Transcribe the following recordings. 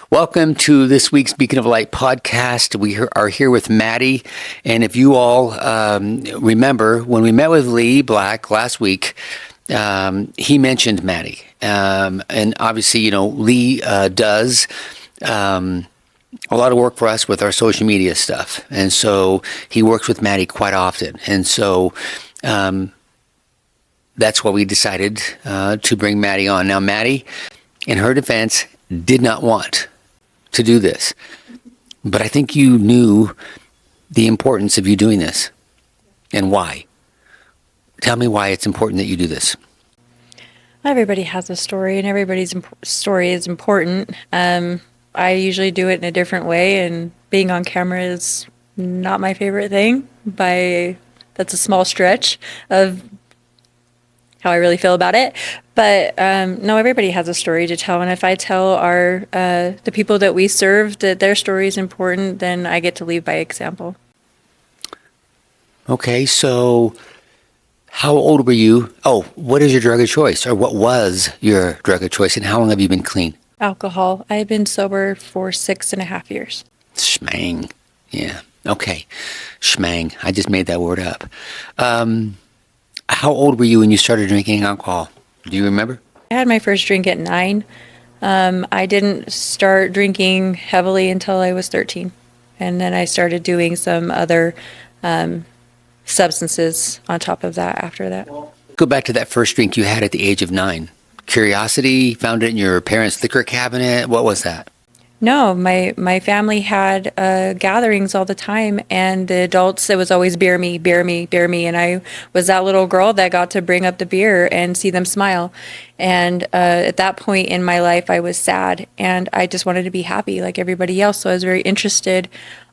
Welcome to this week's Beacon of Light podcast. We are here with Maddy. And if you all remember, when we met with Lee Black last week, he mentioned Maddy. And obviously, Lee does a lot of work for us with our social media stuff. And so he works with Maddy quite often. And so that's why we decided to bring Maddy on. Now, Maddy, in her defense, did not want to do this, but I think you knew the importance of you doing this and why. Tell me why it's important that you do this. Everybody has a story, and everybody's story is important. I usually do it in a different way, and being on camera is not my favorite thing. That's a small stretch of how I really feel about it. But no, everybody has a story to tell. And if I tell the people that we serve that their story is important, then I get to lead by example. Okay, so how old were you? Oh, what is your drug of choice, or what was your drug of choice, and how long have you been clean? Alcohol. I've been sober for 6.5 years. Schmang. Yeah. Okay. Schmang. I just made that word up. How old were you when you started drinking alcohol? Do you remember? I had my first drink at 9. I didn't start drinking heavily until I was 13. And then I started doing some other substances on top of that after that. Go back to that first drink you had at the age of 9. Curiosity, found it in your parents' liquor cabinet. What was that? No, my family had gatherings all the time, and the adults, it was always beer me, beer me, beer me, and I was that little girl that got to bring up the beer and see them smile. And at that point in my life, I was sad, and I just wanted to be happy like everybody else. So I was very interested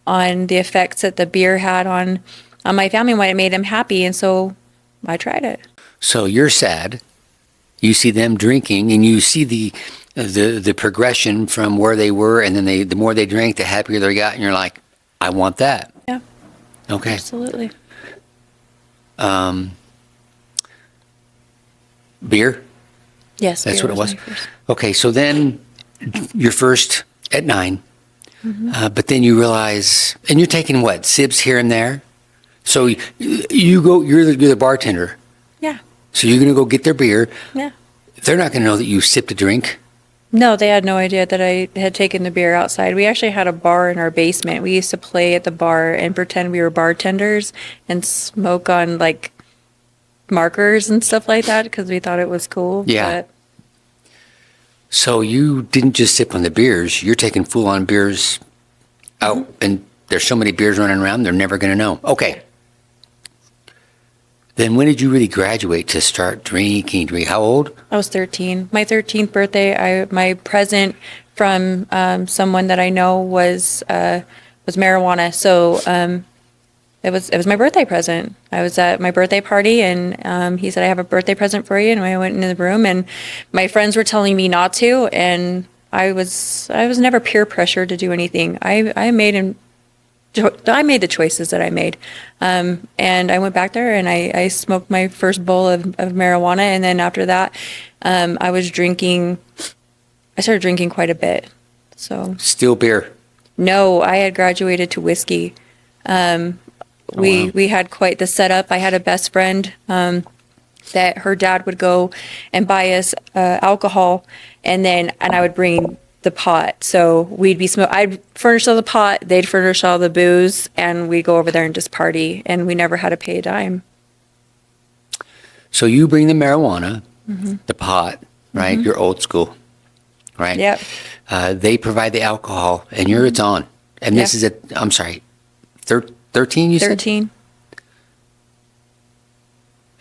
on the effects that the beer had on my family, when it made them happy, and so I tried it. So you're sad. You see them drinking, and you see the progression from where they were, and then the more they drank, the happier they got, and you're like, I want that. Yeah. Okay. Absolutely. Beer? Yes. That's beer what it was. my first. Okay, so then you're first at 9, but then you realize, and you're taking what, sibs here and there? So you're the bartender. Yeah. So you're going to go get their beer. Yeah. They're not going to know that you sipped a drink. No, they had no idea that I had taken the beer outside. We actually had a bar in our basement. We used to play at the bar and pretend we were bartenders and smoke on like markers and stuff like that because we thought it was cool. Yeah. But So you didn't just sip on the beers. You're taking full-on beers out, and there's so many beers running around, they're never going to know. Okay. Then when did you really graduate to start drinking? How old? I was 13. My 13th birthday, my present from someone that I know was marijuana. So it was my birthday present. I was at my birthday party, and he said, I have a birthday present for you. And I went into the room, and my friends were telling me not to, and I was never peer pressured to do anything. I made the choices that I made. And I went back there and I smoked my first bowl of marijuana. And then after that, I started drinking quite a bit. So Still beer? no, I had graduated to whiskey. We had quite the setup. I had a best friend, that her dad would go and buy us, alcohol, and I would bring the pot. So I'd furnish all the pot, they'd furnish all the booze, and we'd go over there and just party, and we never had to pay a dime. So you bring the marijuana, the pot, right? You're old school, right? Yep. They provide the alcohol, and it's on. And this is I'm sorry, 13 you said? 13.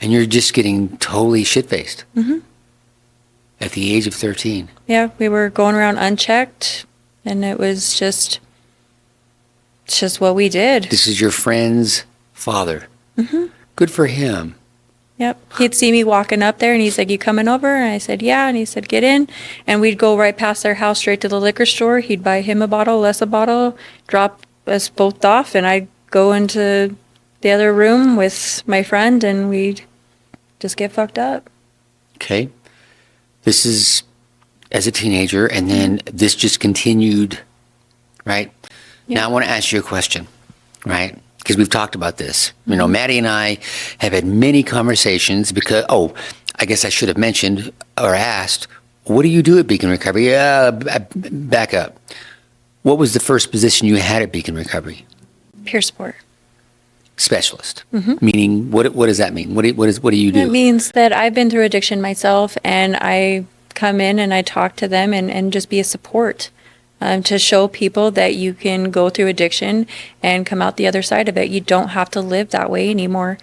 And you're just getting totally shit-faced. At the age of 13. Yeah, we were going around unchecked, and it was just what we did. This is your friend's father. Good for him. Yep. He'd see me walking up there, and he's like, you coming over? And I said, yeah. And he said, get in. And we'd go right past their house straight to the liquor store. He'd buy him a bottle, Les a bottle, drop us both off, and I'd go into the other room with my friend, and we'd just get fucked up. Okay. This is as a teenager, and then this just continued, right? Yeah. Now I want to ask you a question, right? Because we've talked about this. You know, Maddy and I have had many conversations because, I guess I should have mentioned or asked, what do you do at Beecon Recovery? Back up. What was the first position you had at Beecon Recovery? Peer support. Specialist. Meaning, what does that mean? What do you do? It means that I've been through addiction myself, and I come in and I talk to them and just be a support to show people that you can go through addiction and come out the other side of it. You don't have to live that way anymore.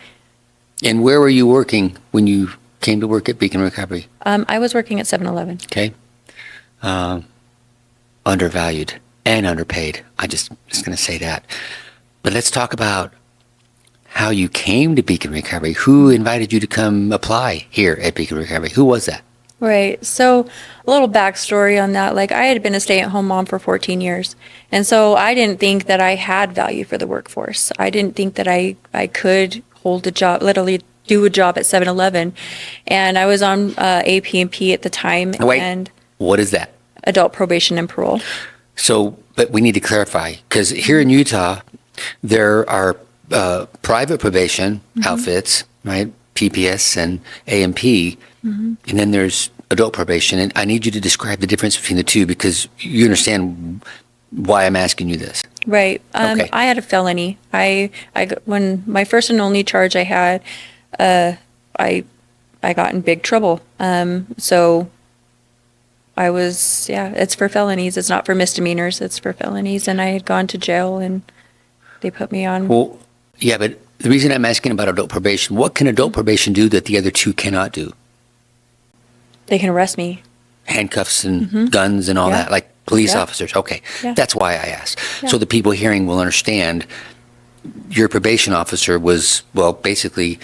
And where were you working when you came to work at Beecon Recovery? I was working at 7-Eleven. Okay. Undervalued and underpaid. I just going to say that. But let's talk about how you came to Beecon Recovery. Who invited you to come apply here at Beecon Recovery? Who was that? Right. So a little backstory on that. Like, I had been a stay-at-home mom for 14 years. And so I didn't think that I had value for the workforce. I didn't think that I could hold a job, literally do a job at 7-Eleven. And I was on AP&P at the time. Wait, and what is that? Adult probation and parole. So, but we need to clarify, because here in Utah, there are private probation outfits, right? PPS and AMP, and then there's adult probation. And I need you to describe the difference between the two, because you understand why I'm asking you this. Right. Okay. I had a felony. When my first and only charge I had, I got in big trouble. So I was, it's for felonies. It's not for misdemeanors. It's for felonies. And I had gone to jail, and they put me on. Well, yeah, but the reason I'm asking about adult probation, what can adult probation do that the other two cannot do? They can arrest me. Handcuffs and guns and all that, like police officers. Okay, that's why I asked. Yeah. So the people hearing will understand your probation officer was, well, basically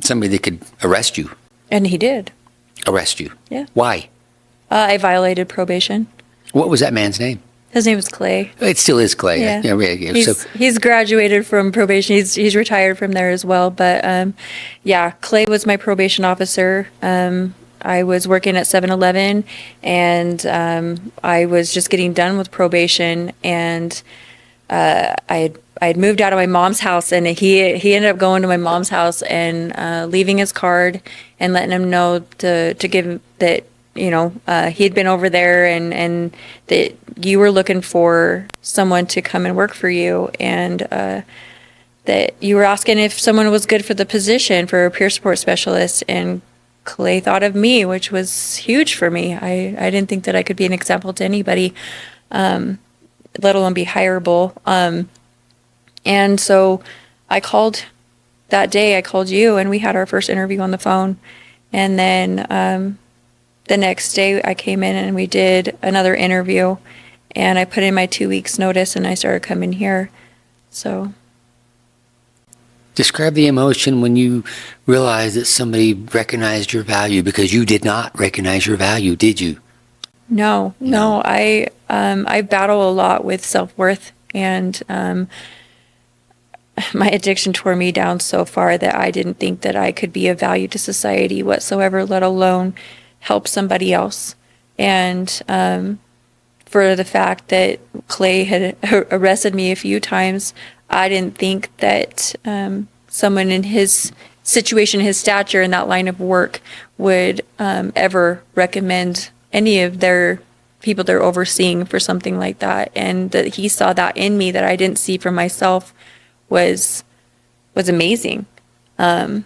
somebody that could arrest you. And he did. Arrest you. Yeah. Why? I violated probation. What was that man's name? His name was Clay. It still is Clay. Yeah. He's graduated from probation. He's retired from there as well. But Clay was my probation officer. I was working at 7-Eleven, and I was just getting done with probation, and I had moved out of my mom's house, and he ended up going to my mom's house and leaving his card and letting him know to give him that, he had been over there and that you were looking for someone to come and work for you, and that you were asking if someone was good for the position for a peer support specialist. And Clay thought of me, which was huge for me. I didn't think that I could be an example to anybody, let alone be hireable. And so I called that day, I called you, and we had our first interview on the phone. And then the next day I came in and we did another interview, and I put in my 2 weeks notice, and I started coming here. So. Describe the emotion when you realized that somebody recognized your value, because you did not recognize your value, did you? No. I battle a lot with self-worth, and my addiction tore me down so far that I didn't think that I could be of value to society whatsoever, let alone help somebody else. And for the fact that Clay had arrested me a few times, I didn't think that someone in his situation, his stature in that line of work would ever recommend any of their people they're overseeing for something like that. And that he saw that in me that I didn't see for myself was amazing. I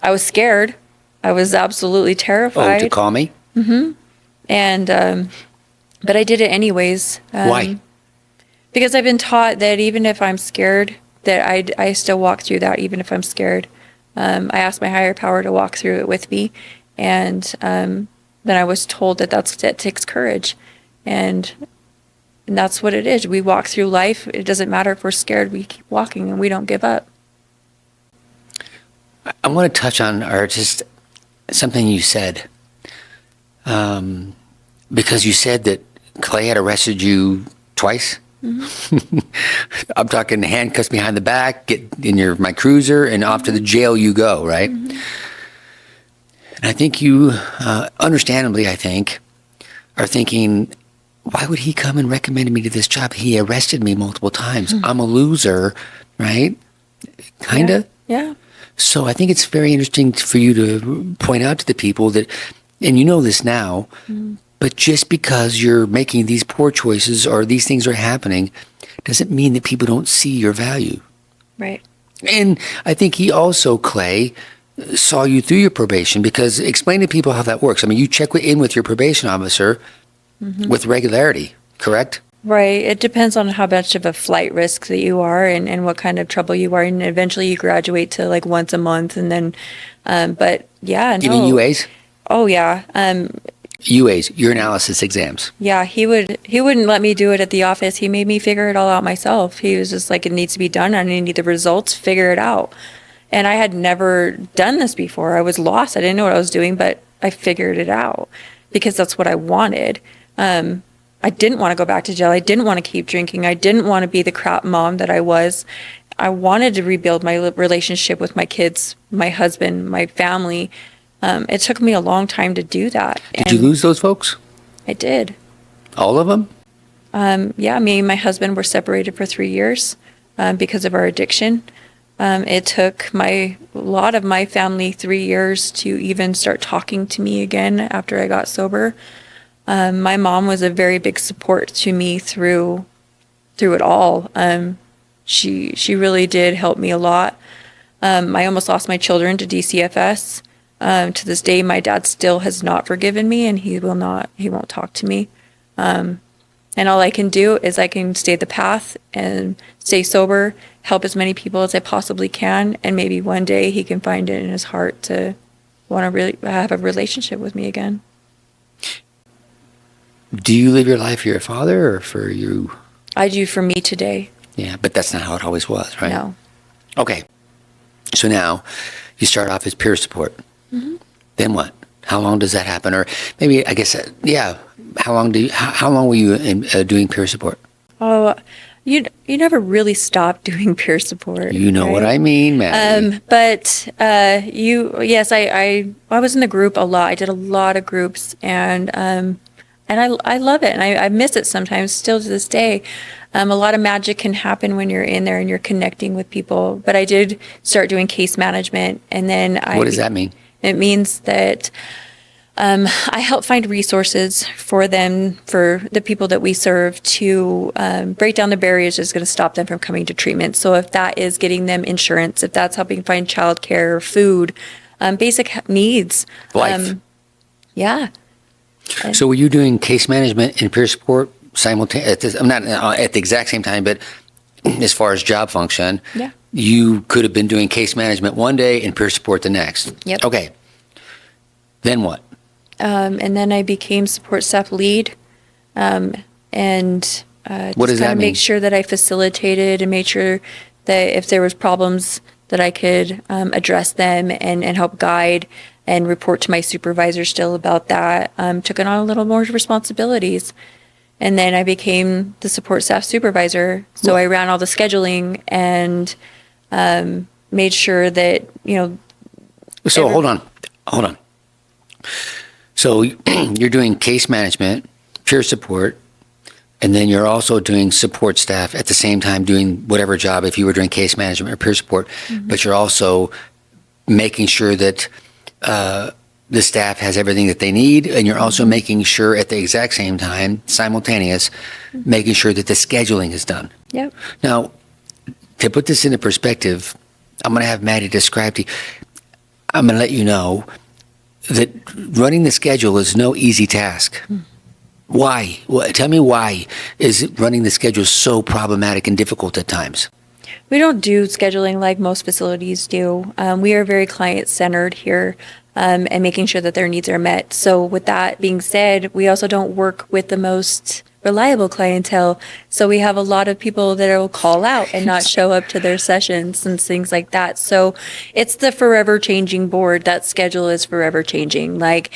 was scared. I was absolutely terrified. Oh, to call me? And but I did it anyways. Why? Because I've been taught that even if I'm scared, that I still walk through that even if I'm scared. I asked my higher power to walk through it with me, and then I was told that takes courage, and that's what it is. We walk through life. It doesn't matter if we're scared. We keep walking and we don't give up. I want to touch on just something you said, because you said that Clay had arrested you twice. I'm talking handcuffs behind the back, get in my cruiser, and off to the jail you go, right? And I think you, understandably, I think, are thinking, why would he come and recommend me to this job? He arrested me multiple times. I'm a loser, right? Kind of. Yeah. So I think it's very interesting for you to point out to the people that, and you know this now, but just because you're making these poor choices or these things are happening doesn't mean that people don't see your value. Right. And I think he also, Clay, saw you through your probation, because explain to people how that works. I mean, you check in with your probation officer with regularity, correct? Right. It depends on how much of a flight risk that you are and what kind of trouble you are. And eventually you graduate to like once a month. And then, but yeah, no. You mean UAs? Oh, yeah. UAs, urinalysis exams. Yeah, he wouldn't let me do it at the office. He made me figure it all out myself. He was just like, it needs to be done. I need the results, figure it out. And I had never done this before. I was lost. I didn't know what I was doing, but I figured it out because that's what I wanted. I didn't want to go back to jail. I didn't want to keep drinking. I didn't want to be the crap mom that I was. I wanted to rebuild my relationship with my kids, my husband, my family. It took me a long time to do that. Did you lose those folks? I did. All of them? Yeah, me and my husband were separated for 3 years because of our addiction. It took a lot of my family 3 years to even start talking to me again after I got sober. My mom was a very big support to me through it all. She really did help me a lot. I almost lost my children to DCFS. To this day, my dad still has not forgiven me, and he won't talk to me. And all I can do is I can stay the path and stay sober, help as many people as I possibly can, and maybe one day he can find it in his heart to want to really have a relationship with me again. Do you live your life for your father or for you? I do for me today. Yeah, but that's not how it always was, right? No. Okay. So now you start off as peer support. Then what? How long does that happen? Or maybe, I guess, how long were you doing peer support? Oh, you never really stopped doing peer support. You know what I mean, Maddy. But yes, I was in the group a lot. I did a lot of groups, and I love it, and I miss it sometimes, still to this day. A lot of magic can happen when you're in there and you're connecting with people. But I did start doing case management, and then What does that mean? It means that I help find resources for them, for the people that we serve, to break down the barriers that's going to stop them from coming to treatment. So if that is getting them insurance, if that's helping find childcare, food, basic needs. Life. Yeah. So were you doing case management and peer support simultaneously? I'm not at the exact same time, but as far as job function, Yeah. you could have been doing case management one day and peer support the next. Yep. Okay. Then what? And then I became support staff lead, and What does just that kind of mean? make sure that I facilitated and made sure that if there was problems that I could address them and help guide and report to my supervisor still about that. Took on a little more responsibilities. And then I became the support staff supervisor. So I ran all the scheduling and made sure that, So hold on. So you're doing case management, peer support, and then you're also doing support staff at the same time doing whatever job, if you were doing case management or peer support, but you're also making sure that the staff has everything that they need, and you're also making sure at the exact same time, simultaneous, making sure that the scheduling is done. Yep. Now, to put this into perspective, I'm going to have Maddy describe to you. I'm going to let you know that running the schedule is no easy task. Why? Tell me why is running the schedule so problematic and difficult at times? We don't do scheduling like most facilities do. We are very client-centered here and making sure that their needs are met. So with that being said, we also don't work with the most reliable clientele. So we have a lot of people that will call out and not show up to their sessions and things like that. So it's the forever changing board. That schedule is forever changing. Like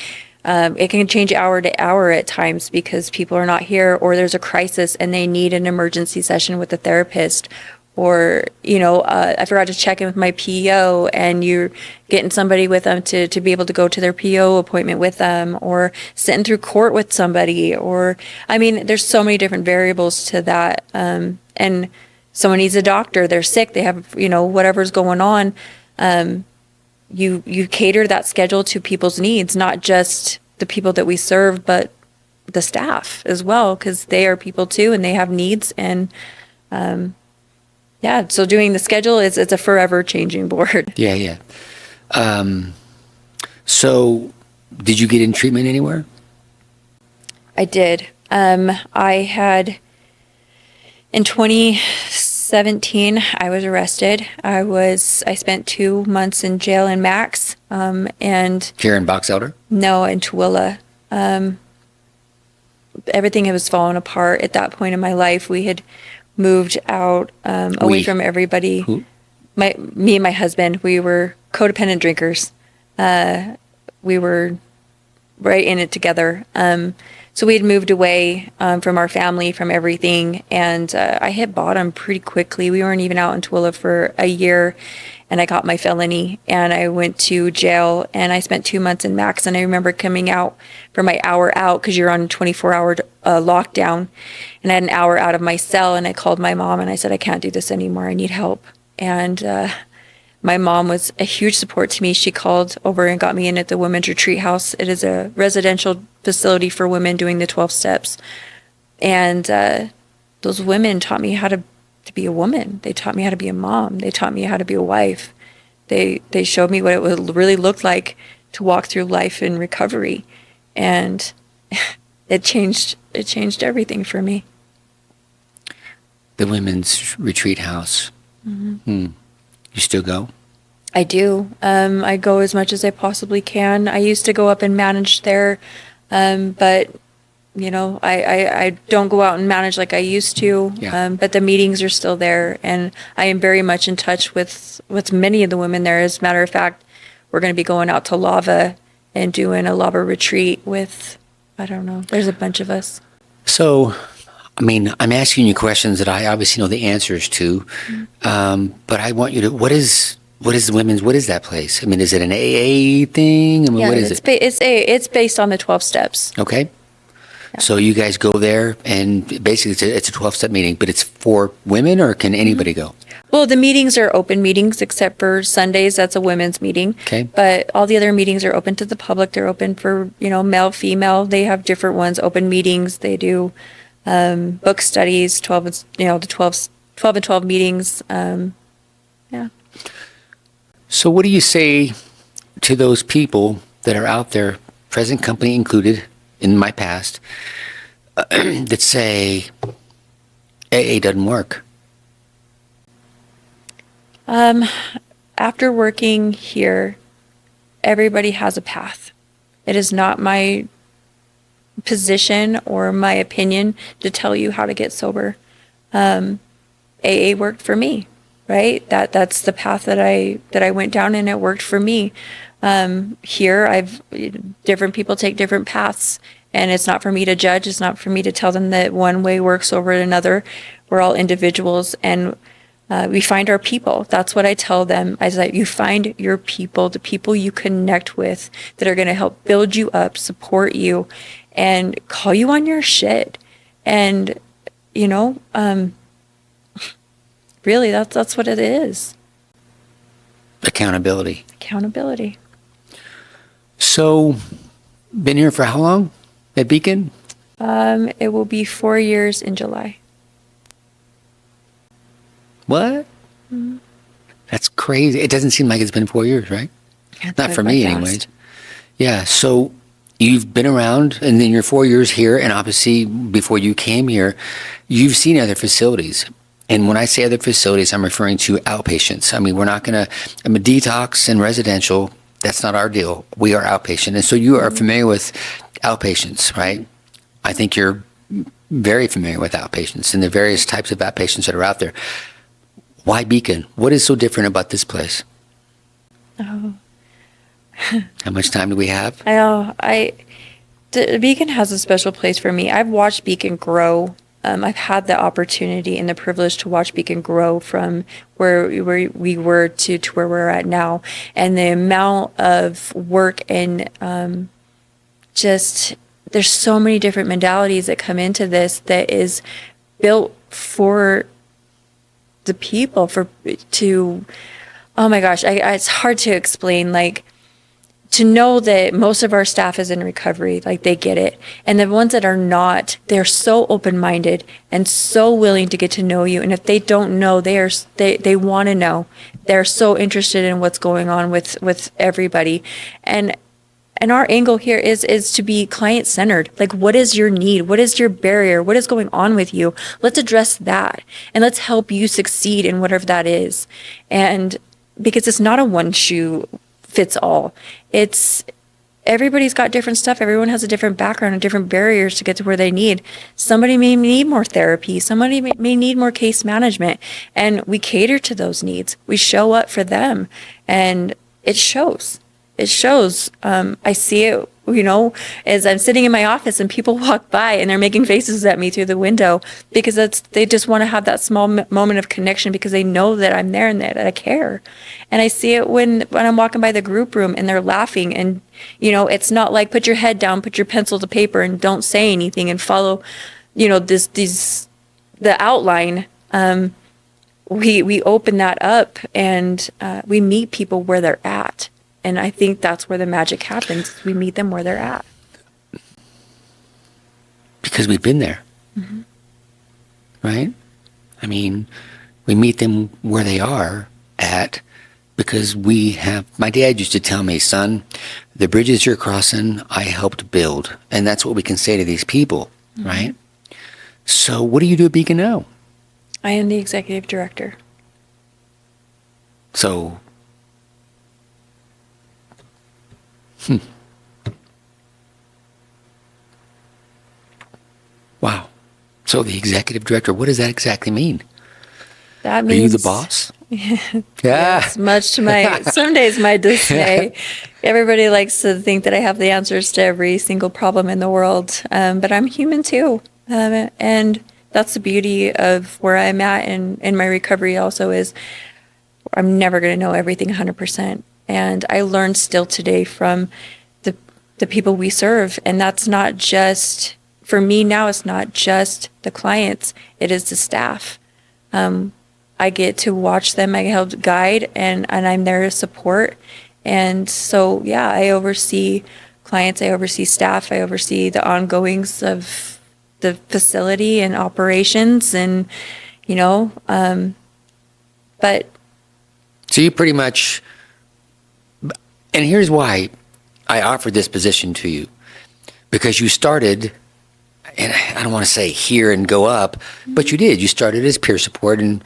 it can change hour to hour at times because people are not here, or there's a crisis and they need an emergency session with a therapist, or, I forgot to check in with my PO, and you're getting somebody with them to be able to go to their PO appointment with them, or sitting through court with somebody, or, I mean, there's so many different variables to that. And someone needs a doctor, they're sick, they have, whatever's going on. You cater that schedule to people's needs, not just the people that we serve, but the staff as well, because they are people too, and they have needs. And, yeah, so doing the schedule it's a forever changing board. Yeah. So did you get in treatment anywhere? I did. I had, in 2017, I was arrested. I spent 2 months in jail in Max, and Here in Box Elder? no, in Tooele. Everything was falling apart at that point in my life. We had moved out, away from everybody. Who? Me and my husband, we were codependent drinkers. We were right in it together. So we had moved away, from our family, from everything, and I hit bottom pretty quickly. We weren't even out in Tooele for a year, and I got my felony, and I went to jail, and I spent 2 months in Max, and I remember coming out for my hour out, because you're on a 24-hour lockdown, and I had an hour out of my cell, and I called my mom, and I said, I can't do this anymore, I need help. And my mom was a huge support to me. She called over and got me in at the Women's Retreat House. It is a residential facility for women doing the 12 steps. And those women taught me how to be a woman. They taught me how to be a mom. They taught me how to be a wife. They showed me what it would really look like to walk through life in recovery. And it changed everything for me. The Women's Retreat House. Mm-hmm. You still go? I do. I go as much as I possibly can. I used to go up and manage there, but I don't go out and manage like I used to. Yeah. But the meetings are still there, and I am very much in touch with many of the women there. As a matter of fact, we're going to be going out to Lava and doing a Lava retreat with, I don't know, there's a bunch of us. So, I mean, I'm asking you questions that I obviously know the answers to, but I want you to, what is that place? I mean, is it an AA thing? I mean, what is it? It's based on the 12 steps. Okay. Yeah. So you guys go there, and basically it's a 12-step meeting, but it's for women, or can anybody go? Well, the meetings are open meetings, except for Sundays. That's a women's meeting. Okay. But all the other meetings are open to the public. They're open for, male, female. They have different ones, open meetings. They do book studies, 12 and 12 meetings. Yeah. So what do you say to those people that are out there, present company included in my past, that say AA doesn't work? After working here, everybody has a path. It is not my position or my opinion to tell you how to get sober. AA worked for me, right? That's the path that I went down, and it worked for me. Here, different people take different paths, and it's not for me to judge. It's not for me to tell them that one way works over another. We're all individuals, and we find our people. That's what I tell them, is that you find your people, the people you connect with that are going to help build you up, support you, and call you on your shit. And, really, that's what it is. Accountability. Accountability. So, been here for how long at Beecon? It will be 4 years in July. What? Mm-hmm. That's crazy. It doesn't seem like it's been 4 years, right? Not for me, anyways. Yeah. So you've been around, and then you're 4 years here, and obviously before you came here, you've seen other facilities. And when I say other facilities, I'm referring to outpatients. I mean, we're not going to, detox and residential, that's not our deal. We are outpatient. And so you are familiar with outpatients, right? I think you're very familiar with outpatients and the various types of outpatients that are out there. Why Beecon? What is so different about this place? Oh. How much time do we have? Beecon has a special place for me. I've watched Beecon grow I've had the opportunity and the privilege to watch Beacon grow from where we were to where we're at now. And the amount of work and just, there's so many different modalities that come into this that is built for the people, oh my gosh, it's hard to explain, like, to know that most of our staff is in recovery, like they get it. And the ones that are not, they're so open-minded and so willing to get to know you. And if they don't know, they want to know. They're so interested in what's going on with everybody. And our angle here is to be client-centered. Like, what is your need? What is your barrier? What is going on with you? Let's address that. And let's help you succeed in whatever that is. And because it's not a one shoe fits all. It's everybody's got different stuff. Everyone has a different background and different barriers to get to where they need. Somebody may need more therapy. Somebody may need more case management. And we cater to those needs. We show up for them. And it shows. It shows. I see it, as I'm sitting in my office and people walk by and they're making faces at me through the window because they just want to have that small moment of connection because they know that I'm there and that I care. And I see it when I'm walking by the group room and they're laughing and, it's not like put your head down, put your pencil to paper and don't say anything and follow, the outline. We open that up and we meet people where they're at. And I think that's where the magic happens. We meet them where they're at. Because we've been there. Mm-hmm. Right? I mean, we meet them where they are at because my dad used to tell me, son, the bridges you're crossing, I helped build. And that's what we can say to these people, mm-hmm. right? So what do you do at Beecon now? I am the executive director. So... Wow. So the executive director, what does that exactly mean? That means... Are you the boss? Yeah. Yes, much to some days my dismay. Everybody likes to think that I have the answers to every single problem in the world. But I'm human too. And that's the beauty of where I'm at in my recovery also is I'm never going to know everything 100%. And I learn still today from the people we serve. And that's not just, for me now, it's not just the clients, it is the staff. I get to watch them, I help guide, and I'm there to support. And so, yeah, I oversee clients, I oversee staff, I oversee the ongoings of the facility and operations and, but. So you pretty much... And here's why I offered this position to you. Because you started, and I don't want to say here and go up, but you did. You started as peer support and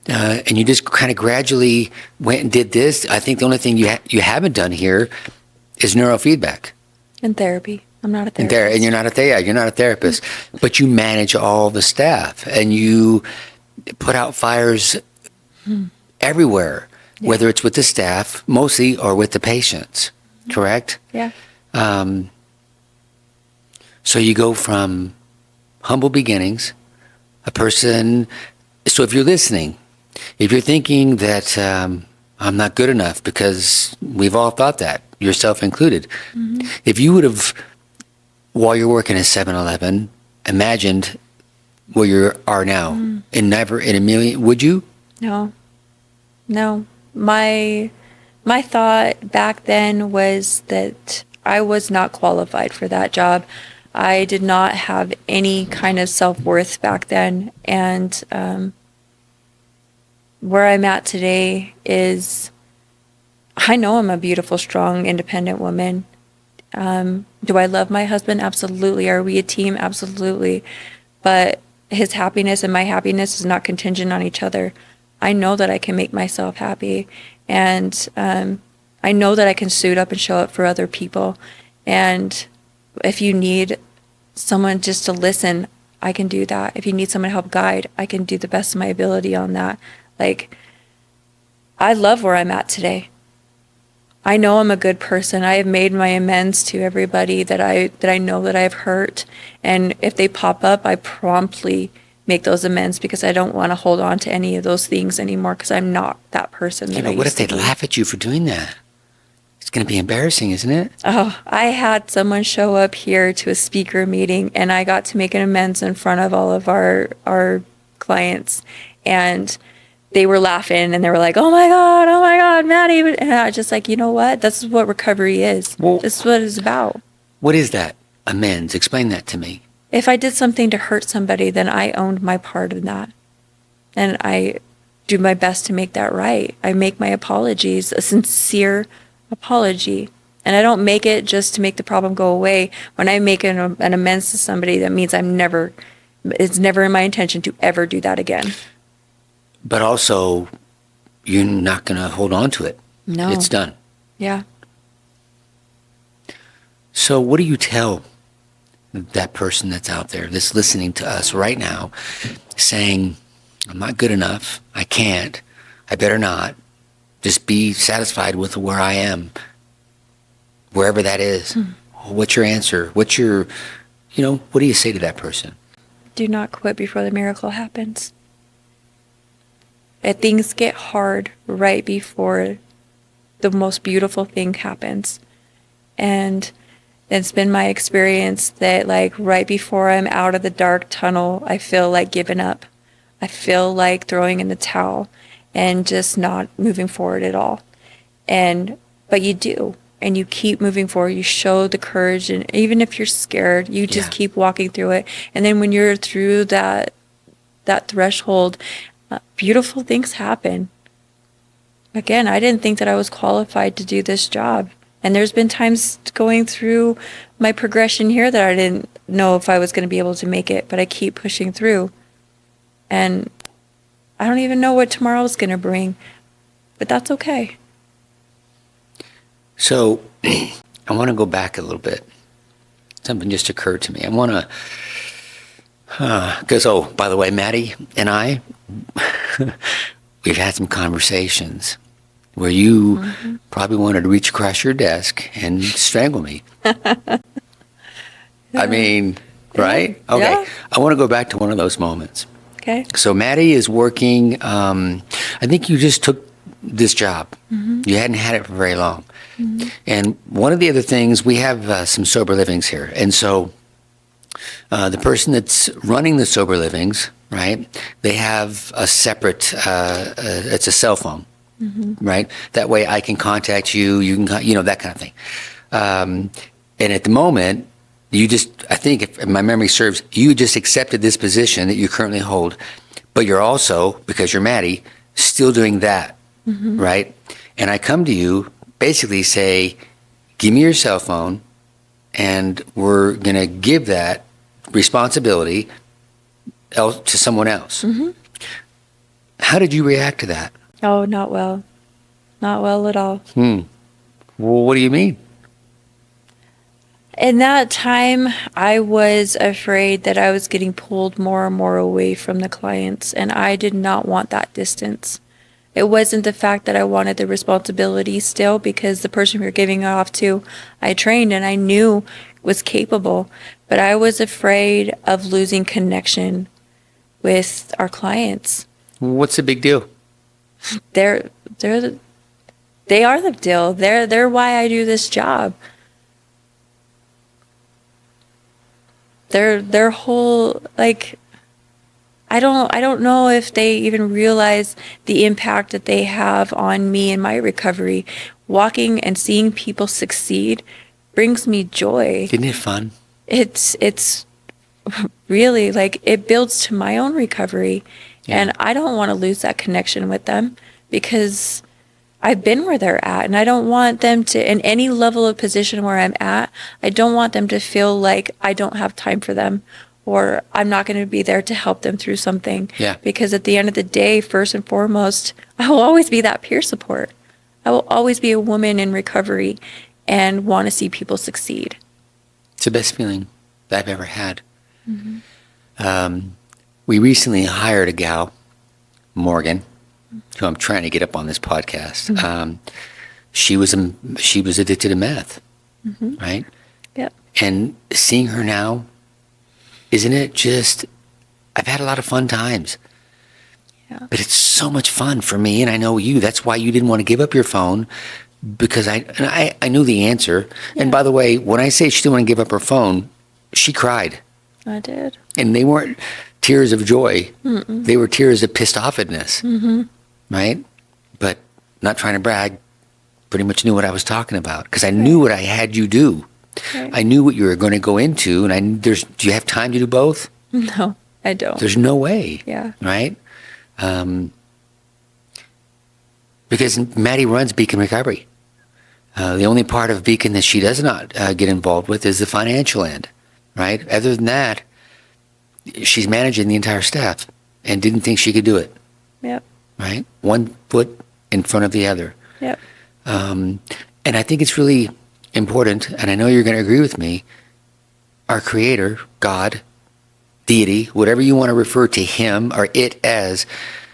you just kind of gradually went and did this. I think the only thing you haven't done here is neurofeedback. And therapy. I'm not a therapist. And you're not a therapist. But you manage all the staff and you put out fires everywhere. Yeah. Whether it's with the staff, mostly, or with the patients, correct? Yeah. So you go from humble beginnings, a person, so if you're listening, if you're thinking that I'm not good enough, because we've all thought that, yourself included, mm-hmm. if you would have, while you're working at 7-Eleven, imagined where you are now, and never in a million, would you? No. My thought back then was that I was not qualified for that job. I did not have any kind of self-worth back then. And where I'm at today is I know I'm a beautiful, strong, independent woman. Do I love my husband? Absolutely. Are we a team? Absolutely. But his happiness and my happiness is not contingent on each other. I know that I can make myself happy, and I know that I can suit up and show up for other people. And if you need someone just to listen, I can do that. If you need someone to help guide, I can do the best of my ability on that. Like, I love where I'm at today. I know I'm a good person. I have made my amends to everybody that I know that I've hurt. And if they pop up, I promptly make those amends, because I don't want to hold on to any of those things anymore, because I'm not that person that I But what if used to they be. laugh at you for doing that? It's going to be embarrassing, isn't it? Oh, I had someone show up here to a speaker meeting, and I got to make an amends in front of all of our clients, and they were laughing and they were like, oh my God, Maddy. And I was just like, you know what? This is what recovery is. Well, This is what it's about. What is that? Amends. Explain that to me. If I did something to hurt somebody, then I owned my part of that. And I do my best to make that right. I make my apologies a sincere apology. And I don't make it just to make the problem go away. When I make an amends to somebody, that means it's never in my intention to ever do that again. But also, you're not going to hold on to it. No. It's done. Yeah. So what do you tell that person that's out there that's listening to us right now saying, I'm not good enough, I can't, I better not, just be satisfied with where I am, wherever that is? What's your answer? What do you say to that person? Do not quit before the miracle happens. Things get hard right before the most beautiful thing happens. And it's been my experience that, like, right before I'm out of the dark tunnel, I feel like giving up. I feel like throwing in the towel and just not moving forward at all. But you do, and you keep moving forward. You show the courage, and even if you're scared, you just keep walking through it. And then when you're through that threshold, beautiful things happen. Again, I didn't think that I was qualified to do this job. And there's been times going through my progression here that I didn't know if I was going to be able to make it, but I keep pushing through. And I don't even know what tomorrow's going to bring, but that's okay. So I want to go back a little bit. Something just occurred to me. I want to, because, by the way, Maddy and I, we've had some conversations where you probably wanted to reach across your desk and strangle me. I mean, right? Okay. Yeah. I want to go back to one of those moments. Okay. So Maddy is working, I think you just took this job. You hadn't had it for very long. And one of the other things, we have some sober livings here. And so the person that's running the sober livings, right, they have a separate, it's a cell phone. Right? That way I can contact you, you can, that kind of thing. And at the moment, I think if my memory serves, you just accepted this position that you currently hold, but you're also, because you're Maddy, still doing that, right? And I come to you, basically say, give me your cell phone, and we're going to give that responsibility to someone else. How did you react to that? Oh, not well. Not well at all. Well, what do you mean? In that time, I was afraid that I was getting pulled more and more away from the clients, and I did not want that distance. It wasn't the fact that I wanted the responsibility still, because the person we were giving it off to, I trained and I knew was capable, but I was afraid of losing connection with our clients. What's the big deal? They are the deal. They're why I do this job. Their whole, like, I don't know if they even realize the impact that they have on me and my recovery. Walking and seeing people succeed brings me joy. Isn't it fun? It's really, like, it builds to my own recovery. Yeah. And I don't want to lose that connection with them, because I've been where they're at, and I don't want them to, in any level of position where I'm at, I don't want them to feel like I don't have time for them, or I'm not going to be there to help them through something. Yeah. Because at the end of the day, first and foremost, I will always be that peer support. I will always be a woman in recovery and want to see people succeed. It's the best feeling that I've ever had. We recently hired a gal, Morgan, who I'm trying to get up on this podcast. She was addicted to meth, right? Yep. And seeing her now, isn't it just I've had a lot of fun times. Yeah. But it's so much fun for me, and I know you. That's why you didn't want to give up your phone, because I knew the answer. Yeah. And by the way, when I say she didn't want to give up her phone, she cried. I did. And they weren't tears of joy. Mm-mm. They were tears of pissed offedness. Mm-hmm. Right? But not trying to brag, pretty much knew what I was talking about, because I knew what I had you do. Right. I knew what you were going to go into, and do you have time to do both? No, I don't. There's no way. Yeah. Right? Because Maddy runs Beecon Recovery. The only part of Beecon that she does not get involved with is the financial end, right? Other than that, she's managing the entire staff and didn't think she could do it. Yep. Right? One foot in front of the other. Yep. And I think it's really important, and I know you're going to agree with me, our Creator, God, deity, whatever you want to refer to him or it as,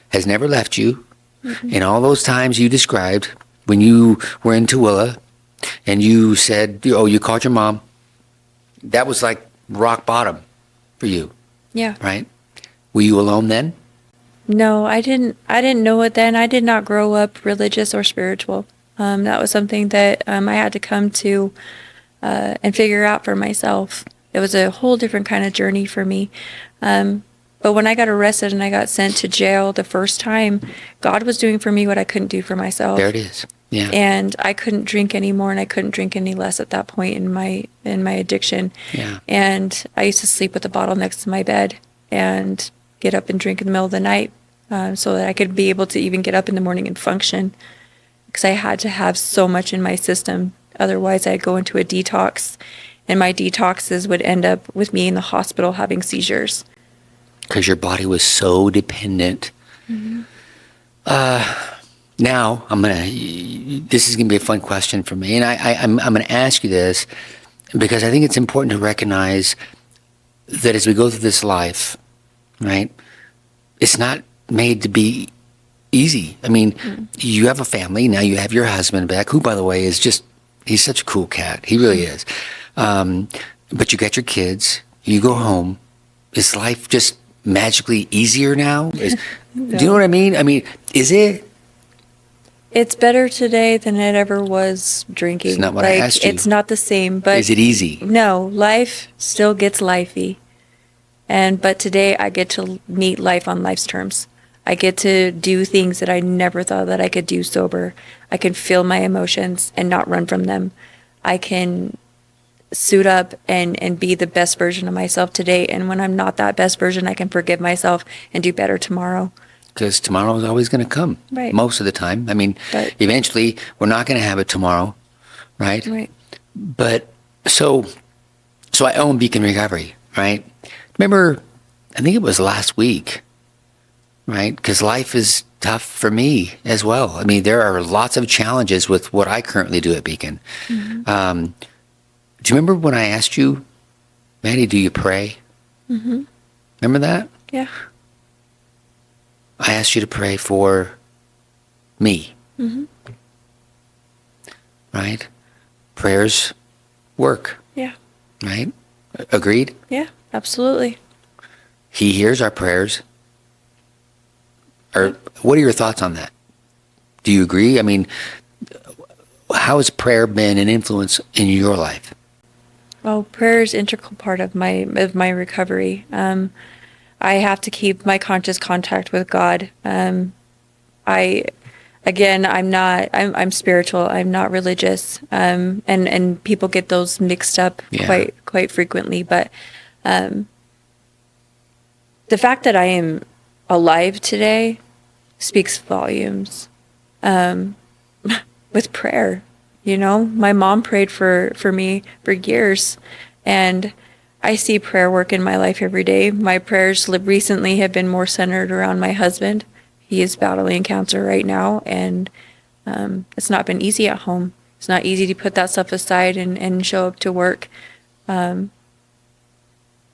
has never left you. Mm-hmm. In all those times you described, when you were in Tooele and you said, oh, you called your mom, that was like rock bottom for you. Yeah. Right? Were you alone then? No, I didn't know it then. I did not grow up religious or spiritual. That was something that I had to come to and figure out for myself. It was a whole different kind of journey for me. But when I got arrested and I got sent to jail the first time, God was doing for me what I couldn't do for myself. There it is. Yeah. And I couldn't drink anymore, and I couldn't drink any less at that point in my addiction. Yeah. And I used to sleep with a bottle next to my bed and get up and drink in the middle of the night so that I could be able to even get up in the morning and function, because I had to have so much in my system. Otherwise, I'd go into a detox, and my detoxes would end up with me in the hospital having seizures. Because your body was so dependent. Mm-hmm. Now, this is going to be a fun question for me, and I'm going to ask you this because I think it's important to recognize that as we go through this life, right, it's not made to be easy. I mean, you have a family, now you have your husband back, who, by the way, he's such a cool cat. He really is. But you got your kids, you go home. Is life just magically easier now? No. Do you know what I mean? I mean, is it? It's better today than it ever was drinking. It's not what I asked you. It's not the same, but is it easy? No, life still gets lifey. But today I get to meet life on life's terms. I get to do things that I never thought that I could do sober. I can feel my emotions and not run from them. I can suit up and be the best version of myself today. And when I'm not that best version, I can forgive myself and do better tomorrow. Because tomorrow is always going to come. Right. Most of the time. I mean, eventually we're not going to have it tomorrow. Right? Right. But so I own Beecon Recovery, right? Remember, I think it was last week, right? Because life is tough for me as well. I mean, there are lots of challenges with what I currently do at Beecon. Mm-hmm. Do you remember when I asked you, Maddy, do you pray? Mm-hmm. Remember that? Yeah. I asked you to pray for me. Mm-hmm. Right? Prayers work. Yeah. Right? Agreed? Yeah, absolutely. He hears our prayers. Or what are your thoughts on that? Do you agree? I mean, how has prayer been an influence in your life? Well, prayer is an integral part of my recovery. I have to keep my conscious contact with God. I'm spiritual. I'm not religious. And people get those mixed up quite frequently. But the fact that I am alive today speaks volumes. With prayer, my mom prayed for me for years, and I see prayer work in my life every day. My prayers recently have been more centered around my husband. He is battling cancer right now, and it's not been easy at home. It's not easy to put that stuff aside and show up to work. But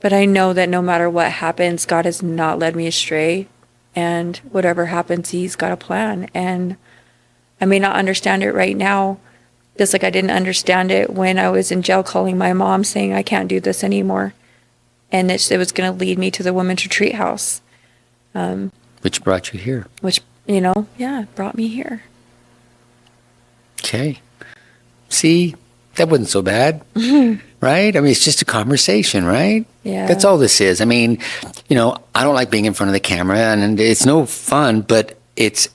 I know that no matter what happens, God has not led me astray, and whatever happens, He's got a plan. And I may not understand it right now, just like I didn't understand it when I was in jail calling my mom saying I can't do this anymore. and it was going to lead me to the women's retreat house. Which brought you here. Which, brought me here. Okay. See, that wasn't so bad, right? I mean, it's just a conversation, right? Yeah. That's all this is. I mean, I don't like being in front of the camera, and it's no fun, but it's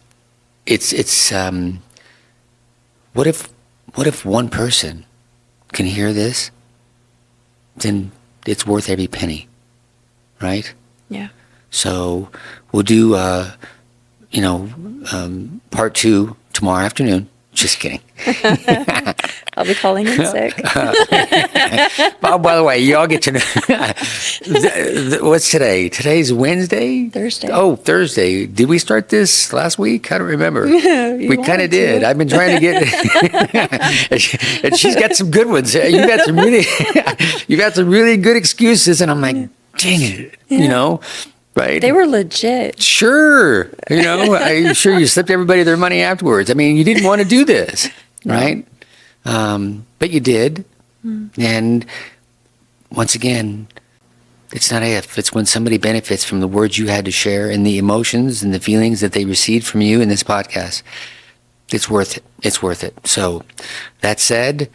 what if one person can hear this, then it's worth every penny, right? Yeah. So we'll do, part 2 tomorrow afternoon. Just kidding. I'll be calling in sick. Oh, by the way, y'all get to know. What's today? Today's Wednesday? Thursday. Oh, Thursday. Did we start this last week? I don't remember. We kind of did. I've been trying to get, and she's got some good ones. You've got some really good excuses, and I'm like, dang it, Right. They were legit. Sure. I'm sure you slipped everybody their money afterwards. I mean, you didn't want to do this, right? But you did. And once again, it's not if, it's when somebody benefits from the words you had to share and the emotions and the feelings that they received from you in this podcast. It's worth it. It's worth it. So that said,